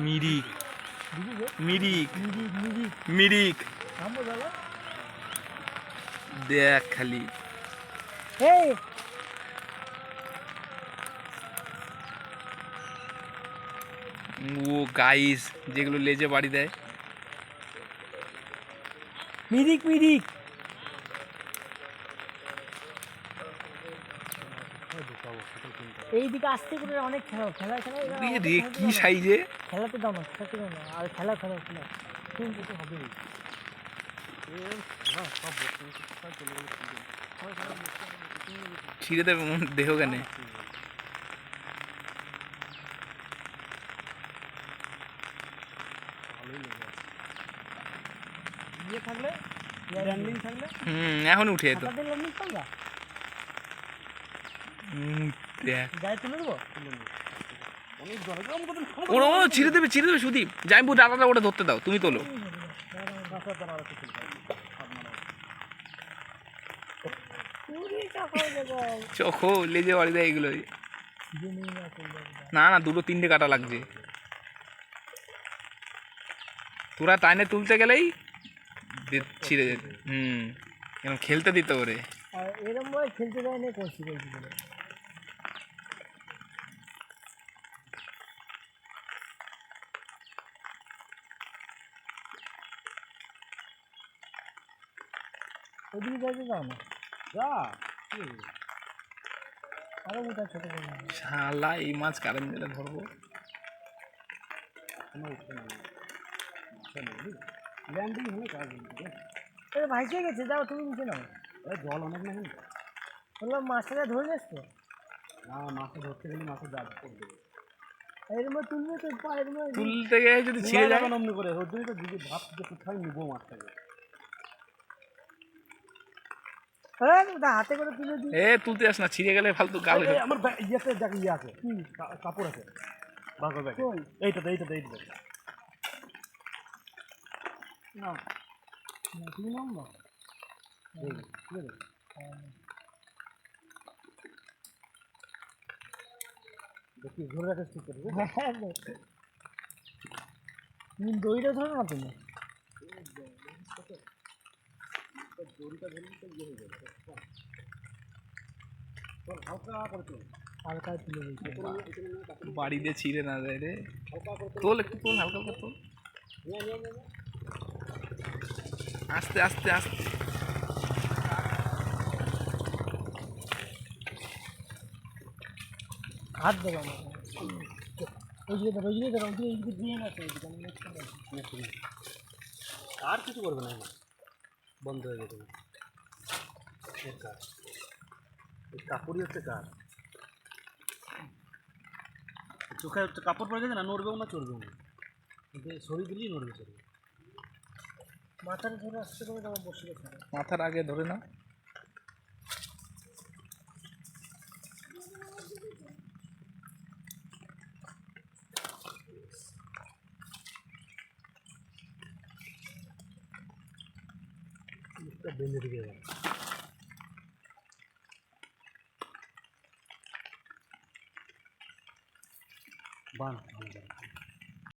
মিরিক মিরিক মিরিক দেখ খালি ও গাইস যেগুলো লেজে বাড়ি দেয় মিরিক মিরিক এইদিকে আসতে করে অনেক খেলা খেলা খেলা রে কি সাইজে খেলাতে দাও না খেলাতে দাও না আর খেলা খেলা খেলা কিন্তু তো হবে ছিঁড়ে দেবে দেহ কেন ইয়ে থাকলে ল্যান্ডিং থাকলে এখন উঠে যেত ল্যান্ডিং পাবা দেখ গায়ে তুলে দেবো ও ছিঁড়ে দেবে সুদীপ জাইম্বু দাদাটা ওটা ধরতে দাও তুমি তোলো চোখো লেজে বাড়ি দেয় এগুলোই না না দুটো তিনটে কাটা লাগছে তোরা টাইনে তুলতে গেলেই ছিঁড়ে যেত এরকম খেলতে দিতে ওরে এরকম ভাবে খেলতে দেয় না করছি ওদিকে যাইতে যাও না যা আরো মোটা ছোট শালা এই মাছ কারেন্ট দিলে ধরবো ল্যান্ডিং হলে কাজ ভাইসে গেছে যাও তুমি নিচে নাও জল অনেক না বললাম মাছটা ধরে আসতো না মাছটা ধরতে গেলে মাছের জাল পড়বে এর মধ্যে তুলবে তো পায়ের মধ্যে তুলতে গিয়ে যদি ছিঁড়ে যাবে অমনি করে ওর জন্য তো দিদি ভাব যে কোথায় নিবো মাছটাকে হাতে করে তুলে দিই তুলতে আস না ছিঁড়ে গেলে ফালতু গাল আমার ইয়েতে দেখ ইয়ে আছে কি কাপড় আছে বাগর ব্যাগ এইটাতে না তুমি নাম না দেখি ধরে রাখার ঠিক করে তুমি দড়িটা ধরো না তুমি দড়িটা ধরলে তো ইয়ে হয়ে যাবে হালকা তুলে বাড়ি দিয়ে ছিঁড়ে না যায় রে তোল একটু তোল হালকা করে তোল আস্তে আস্তে আস্তে হাত দেবো আমার আর কিছু করবে না বন্ধ হয়ে যেতে কাপড়ই হচ্ছে কার চোখে কাপড় পরে গেছে না নড়বেও না চড়বেও না কিন্তু শরীর দিলেই নড়বে চড়বে মাথার ধরে আসতে করে তোমার বসে গেছে মাথার আগে ধরে না বেঁধে দিকে বান